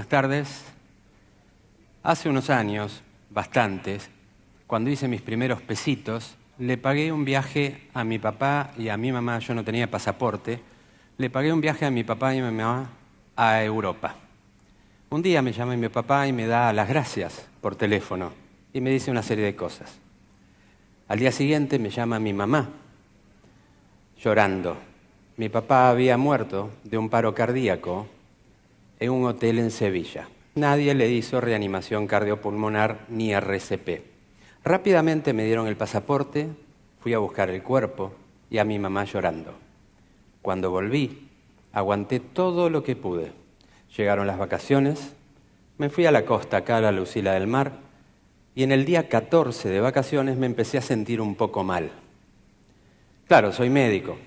buenas tardes. Hace unos años, bastantes, cuando hice mis primeros pesitos, le pagué un viaje a mi papá y a mi mamá. Yo no tenía pasaporte. Le pagué un viaje a mi papá y a mi mamá a Europa. Un día me llama mi papá y me da las gracias por teléfono y me dice una serie de cosas. Al día siguiente me llama mi mamá, llorando. Mi papá había muerto de un paro cardíaco en un hotel en Sevilla. Nadie le hizo reanimación cardiopulmonar ni RCP. Rápidamente me dieron el pasaporte, fui a buscar el cuerpo y a mi mamá llorando. Cuando volví, aguanté todo lo que pude. Llegaron las vacaciones, me fui a la costa, acá a la Lucila del Mar, y en el día 14 de vacaciones me empecé a sentir un poco mal. Claro, soy médico,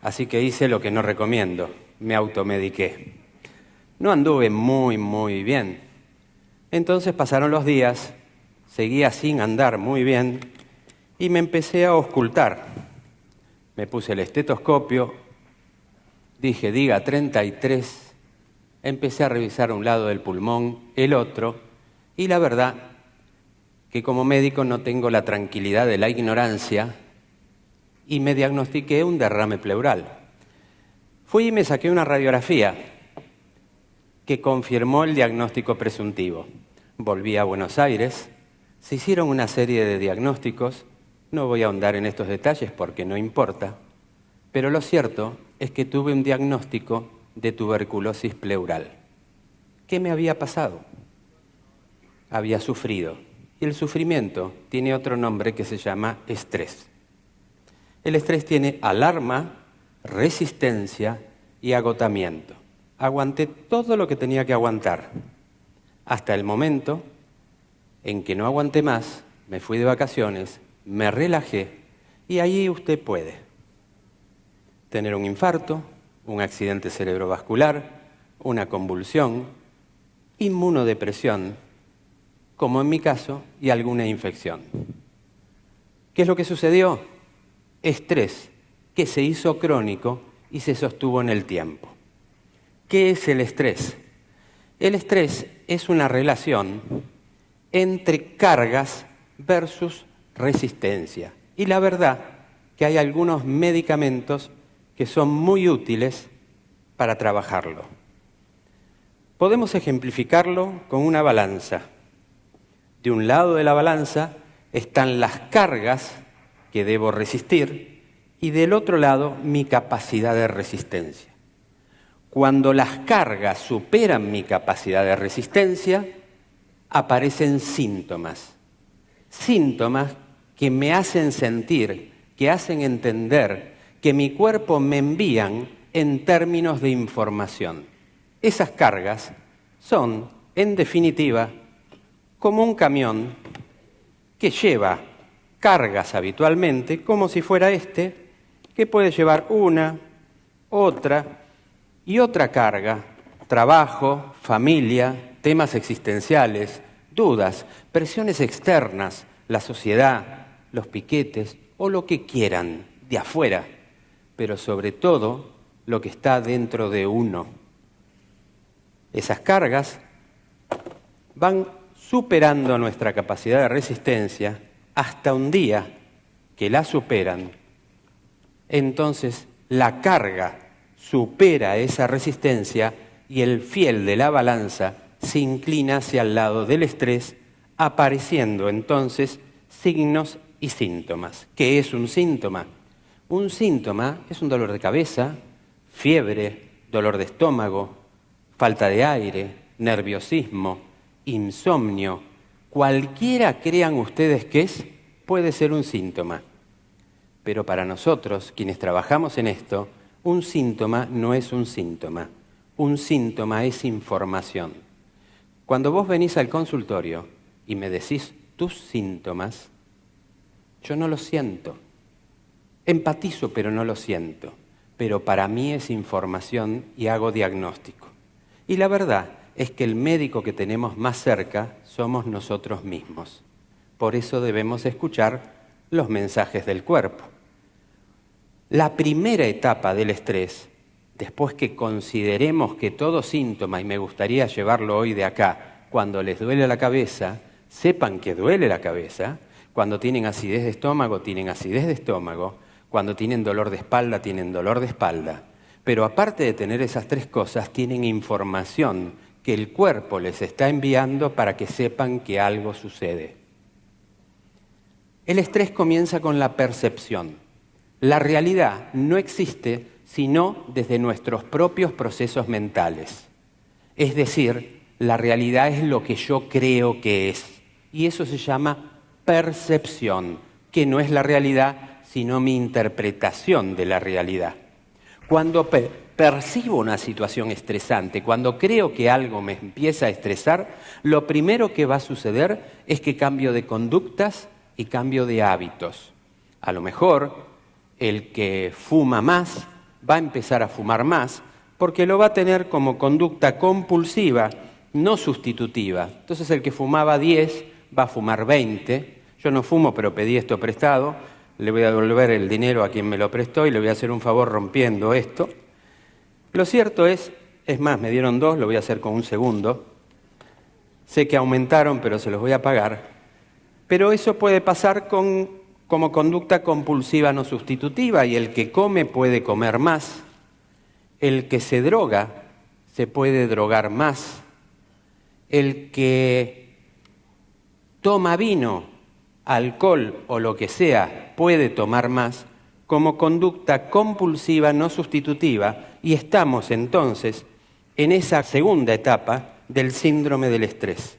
así que hice lo que no recomiendo, me automediqué. No anduve muy bien. Entonces pasaron los días, seguía sin andar muy bien y me empecé a auscultar. Me puse el estetoscopio, dije, diga 33, empecé a revisar un lado del pulmón, el otro, y la verdad que como médico no tengo la tranquilidad de la ignorancia y me diagnostiqué un derrame pleural. Fui y me saqué una radiografía que confirmó el diagnóstico presuntivo. Volví a Buenos Aires, se hicieron una serie de diagnósticos, no voy a ahondar en estos detalles porque no importa, pero lo cierto es que tuve un diagnóstico de tuberculosis pleural. ¿Qué me había pasado? Había sufrido, y el sufrimiento tiene otro nombre que se llama estrés. El estrés tiene alarma, resistencia y agotamiento. Aguanté todo lo que tenía que aguantar, hasta el momento en que no aguanté más, me fui de vacaciones, me relajé, y ahí usted puede tener un infarto, un accidente cerebrovascular, una convulsión, inmunodepresión, como en mi caso, y alguna infección. ¿Qué es lo que sucedió? Estrés que se hizo crónico y se sostuvo en el tiempo. ¿Qué es el estrés? El estrés es una relación entre cargas versus resistencia. Y la verdad que hay algunos medicamentos que son muy útiles para trabajarlo. Podemos ejemplificarlo con una balanza. De un lado de la balanza están las cargas que debo resistir y del otro lado mi capacidad de resistencia. Cuando las cargas superan mi capacidad de resistencia, aparecen síntomas. Síntomas que me hacen sentir, que hacen entender, que mi cuerpo me envían en términos de información. Esas cargas son, en definitiva, como un camión que lleva cargas habitualmente, como si fuera este, que puede llevar una, otra y otra carga, trabajo, familia, temas existenciales, dudas, presiones externas, la sociedad, los piquetes o lo que quieran de afuera, pero sobre todo lo que está dentro de uno. Esas cargas van superando nuestra capacidad de resistencia hasta un día que la superan. Entonces la carga supera esa resistencia y el fiel de la balanza se inclina hacia el lado del estrés, apareciendo entonces signos y síntomas. ¿Qué es un síntoma? Un síntoma es un dolor de cabeza, fiebre, dolor de estómago, falta de aire, nerviosismo, insomnio. Cualquiera crean ustedes que es, puede ser un síntoma. Pero para nosotros, quienes trabajamos en esto, un síntoma no es un síntoma. Un síntoma es información. Cuando vos venís al consultorio y me decís tus síntomas, yo no lo siento. Empatizo, pero no lo siento. Pero para mí es información y hago diagnóstico. Y la verdad es que el médico que tenemos más cerca somos nosotros mismos. Por eso debemos escuchar los mensajes del cuerpo. La primera etapa del estrés después que consideremos que todo síntoma, y me gustaría llevarlo hoy de acá, cuando les duele la cabeza, sepan que duele la cabeza, cuando tienen acidez de estómago, tienen acidez de estómago, cuando tienen dolor de espalda, tienen dolor de espalda. Pero aparte de tener esas tres cosas, tienen información que el cuerpo les está enviando para que sepan que algo sucede. El estrés comienza con la percepción. La realidad no existe sino desde nuestros propios procesos mentales. Es decir, la realidad es lo que yo creo que es. Y eso se llama percepción, que no es la realidad, sino mi interpretación de la realidad. Cuando percibo una situación estresante, cuando creo que algo me empieza a estresar, lo primero que va a suceder es que cambio de conductas y cambio de hábitos. A lo mejor el que fuma más va a empezar a fumar más porque lo va a tener como conducta compulsiva, no sustitutiva. Entonces el que fumaba 10 va a fumar 20. Yo no fumo, pero pedí esto prestado. Le voy a devolver el dinero a quien me lo prestó y le voy a hacer un favor rompiendo esto. Lo cierto es más, me dieron 2, lo voy a hacer con un segundo. Sé que aumentaron, pero se los voy a pagar. Pero eso puede pasar como conducta compulsiva no sustitutiva, y el que come puede comer más. El que se droga se puede drogar más. El que toma vino, alcohol o lo que sea puede tomar más como conducta compulsiva no sustitutiva, y estamos entonces en esa segunda etapa del síndrome del estrés.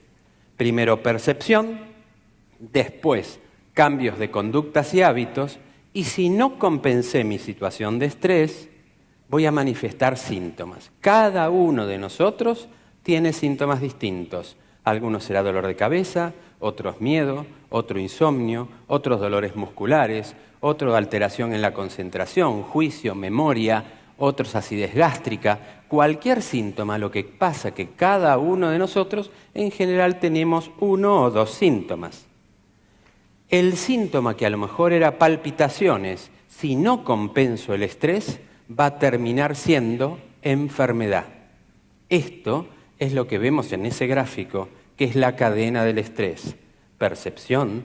Primero percepción, después cambios de conductas y hábitos, y si no compensé mi situación de estrés, voy a manifestar síntomas. Cada uno de nosotros tiene síntomas distintos. Algunos será dolor de cabeza, otros miedo, otro insomnio, otros dolores musculares, otro alteración en la concentración, juicio, memoria, otros acidez gástrica. Cualquier síntoma, lo que pasa que cada uno de nosotros en general tenemos 1 o 2 síntomas. El síntoma que a lo mejor era palpitaciones, si no compenso el estrés, va a terminar siendo enfermedad. Esto es lo que vemos en ese gráfico, que es la cadena del estrés. Percepción,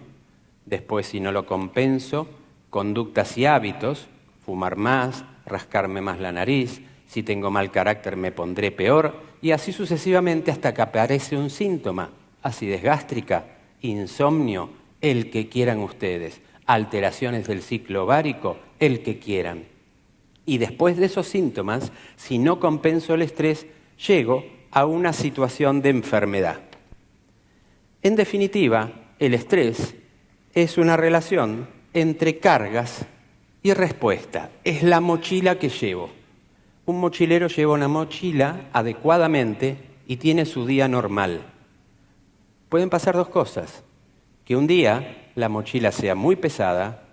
después si no lo compenso, conductas y hábitos, fumar más, rascarme más la nariz, si tengo mal carácter me pondré peor, y así sucesivamente hasta que aparece un síntoma, acidez gástrica, insomnio, el que quieran ustedes, alteraciones del ciclo ovárico, el que quieran. Y después de esos síntomas, si no compenso el estrés, llego a una situación de enfermedad. En definitiva, el estrés es una relación entre cargas y respuesta. Es la mochila que llevo. Un mochilero lleva una mochila adecuadamente y tiene su día normal. Pueden pasar 2 cosas. Que un día la mochila sea muy pesada,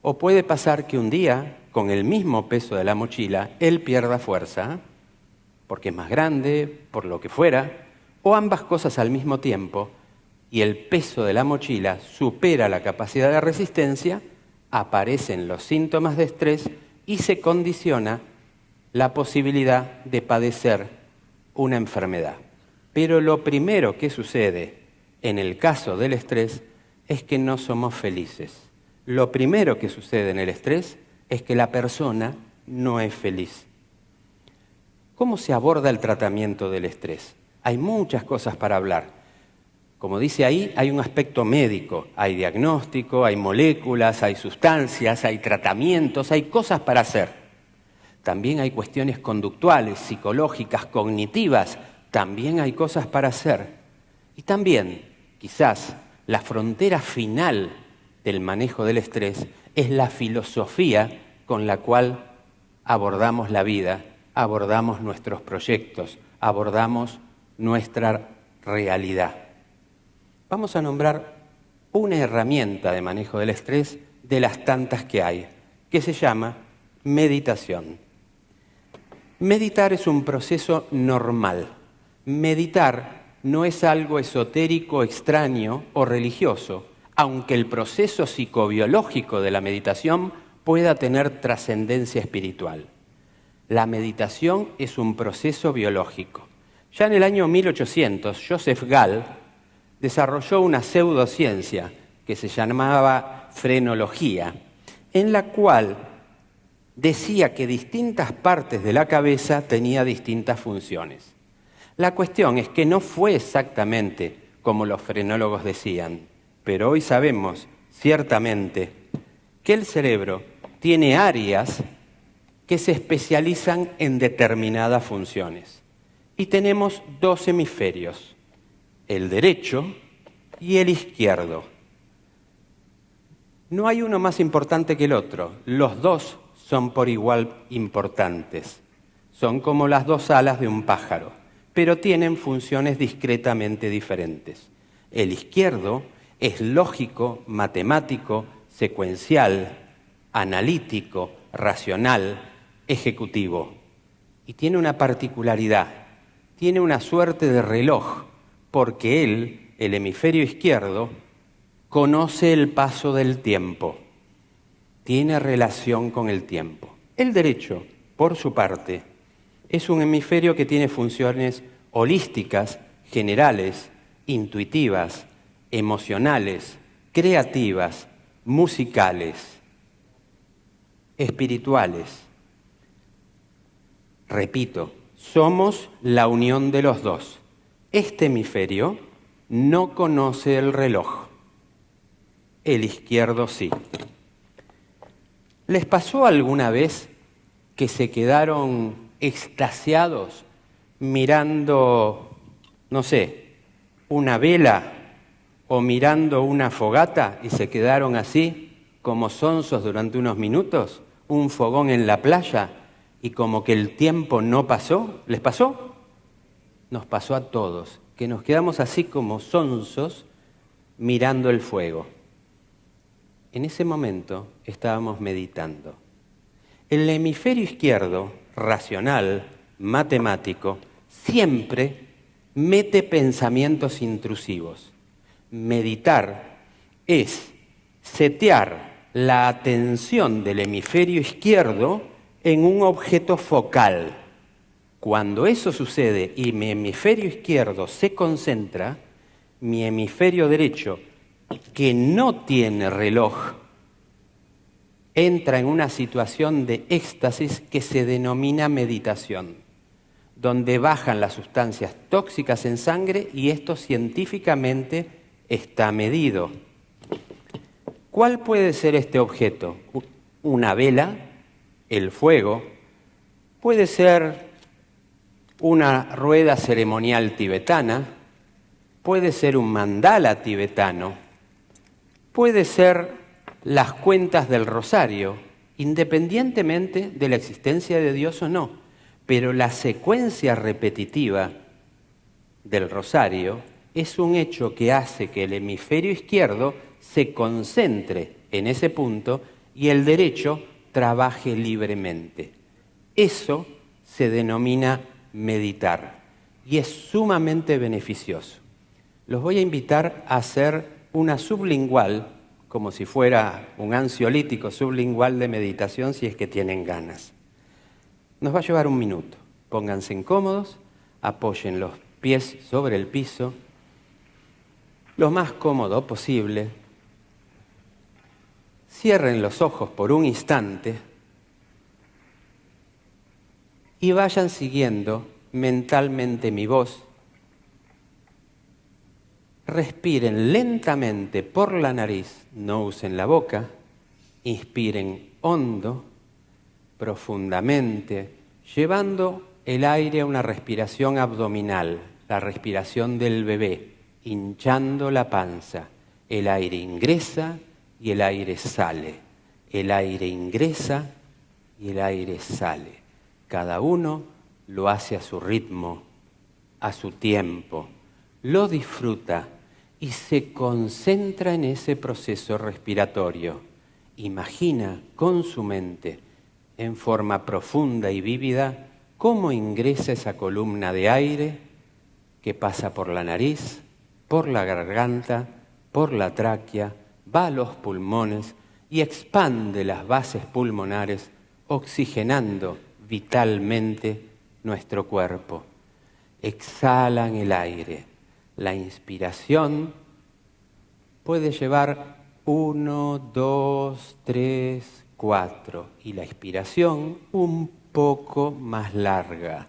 o puede pasar que un día, con el mismo peso de la mochila, él pierda fuerza, porque es más grande, por lo que fuera, o ambas cosas al mismo tiempo, y el peso de la mochila supera la capacidad de resistencia, aparecen los síntomas de estrés y se condiciona la posibilidad de padecer una enfermedad. Pero lo primero que sucede en el caso del estrés es que no somos felices. Lo primero que sucede en el estrés es que la persona no es feliz. ¿Cómo se aborda el tratamiento del estrés? Hay muchas cosas para hablar. Como dice ahí, hay un aspecto médico, hay diagnóstico, hay moléculas, hay sustancias, hay tratamientos, hay cosas para hacer. También hay cuestiones conductuales, psicológicas, cognitivas, también hay cosas para hacer. Y también, quizás, la frontera final del manejo del estrés es la filosofía con la cual abordamos la vida, abordamos nuestros proyectos, abordamos nuestra realidad. Vamos a nombrar una herramienta de manejo del estrés de las tantas que hay, que se llama meditación. Meditar es un proceso normal. Meditar no es algo esotérico, extraño o religioso, aunque el proceso psicobiológico de la meditación pueda tener trascendencia espiritual. La meditación es un proceso biológico. Ya en el año 1800, Joseph Gall desarrolló una pseudociencia que se llamaba frenología, en la cual decía que distintas partes de la cabeza tenían distintas funciones. La cuestión es que no fue exactamente como los frenólogos decían, pero hoy sabemos ciertamente que el cerebro tiene áreas que se especializan en determinadas funciones. Y tenemos dos hemisferios, el derecho y el izquierdo. No hay uno más importante que el otro, los dos son por igual importantes. Son como las dos alas de un pájaro, pero tienen funciones discretamente diferentes. El izquierdo es lógico, matemático, secuencial, analítico, racional, ejecutivo. Y tiene una particularidad, tiene una suerte de reloj, porque él, el hemisferio izquierdo, conoce el paso del tiempo, tiene relación con el tiempo. El derecho, por su parte, es un hemisferio que tiene funciones holísticas, generales, intuitivas, emocionales, creativas, musicales, espirituales. Repito, somos la unión de los dos. Este hemisferio no conoce el reloj, el izquierdo sí. ¿Les pasó alguna vez que se quedaron extasiados mirando, no sé, una vela o mirando una fogata y se quedaron así como sonsos durante unos minutos? Un fogón en la playa y como que el tiempo no pasó. ¿Les pasó? Nos pasó a todos, que nos quedamos así como sonsos mirando el fuego. En ese momento estábamos meditando. El hemisferio izquierdo, racional, matemático, siempre mete pensamientos intrusivos. Meditar es setear la atención del hemisferio izquierdo en un objeto focal. Cuando eso sucede y mi hemisferio izquierdo se concentra, mi hemisferio derecho, que no tiene reloj, entra en una situación de éxtasis que se denomina meditación, donde bajan las sustancias tóxicas en sangre y esto científicamente está medido. ¿Cuál puede ser este objeto? Una vela, el fuego, puede ser una rueda ceremonial tibetana, puede ser un mandala tibetano, puede ser las cuentas del rosario, independientemente de la existencia de Dios o no, pero la secuencia repetitiva del rosario es un hecho que hace que el hemisferio izquierdo se concentre en ese punto y el derecho trabaje libremente. Eso se denomina meditar y es sumamente beneficioso. Los voy a invitar a hacer una sublingual, como si fuera un ansiolítico sublingual de meditación, si es que tienen ganas. Nos va a llevar un minuto. Pónganse cómodos, apoyen los pies sobre el piso, lo más cómodo posible. Cierren los ojos por un instante y vayan siguiendo mentalmente mi voz. Respiren lentamente por la nariz, no usen la boca. Inspiren hondo, profundamente, llevando el aire a una respiración abdominal, la respiración del bebé, hinchando la panza. El aire ingresa y el aire sale. El aire ingresa y el aire sale. Cada uno lo hace a su ritmo, a su tiempo. Lo disfruta y se concentra en ese proceso respiratorio. Imagina con su mente, en forma profunda y vívida, cómo ingresa esa columna de aire que pasa por la nariz, por la garganta, por la tráquea, va a los pulmones y expande las bases pulmonares, oxigenando vitalmente nuestro cuerpo. Exhalan el aire. La inspiración puede llevar 1, 2, 3, 4 y la expiración un poco más larga.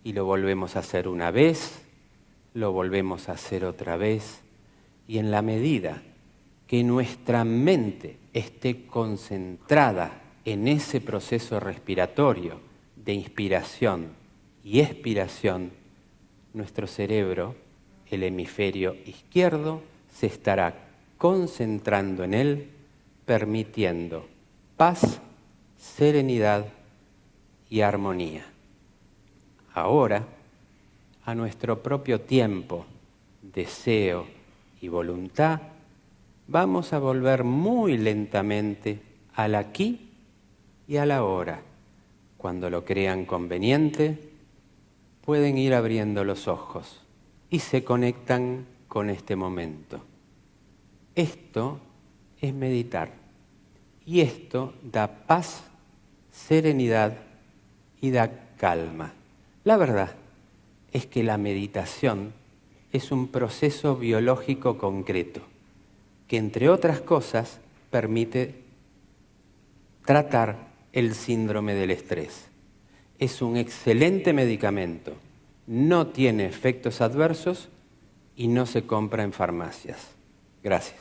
Y lo volvemos a hacer una vez, lo volvemos a hacer otra vez. Y en la medida que nuestra mente esté concentrada en ese proceso respiratorio de inspiración y expiración, nuestro cerebro, el hemisferio izquierdo, se estará concentrando en él, permitiendo paz, serenidad y armonía. Ahora, a nuestro propio tiempo, deseo y voluntad, vamos a volver muy lentamente al aquí y a la ahora. Cuando lo crean conveniente, pueden ir abriendo los ojos y se conectan con este momento. Esto es meditar y esto da paz, serenidad y da calma. La verdad es que la meditación es un proceso biológico concreto que, entre otras cosas, permite tratar el síndrome del estrés. Es un excelente medicamento, no tiene efectos adversos y no se compra en farmacias. Gracias.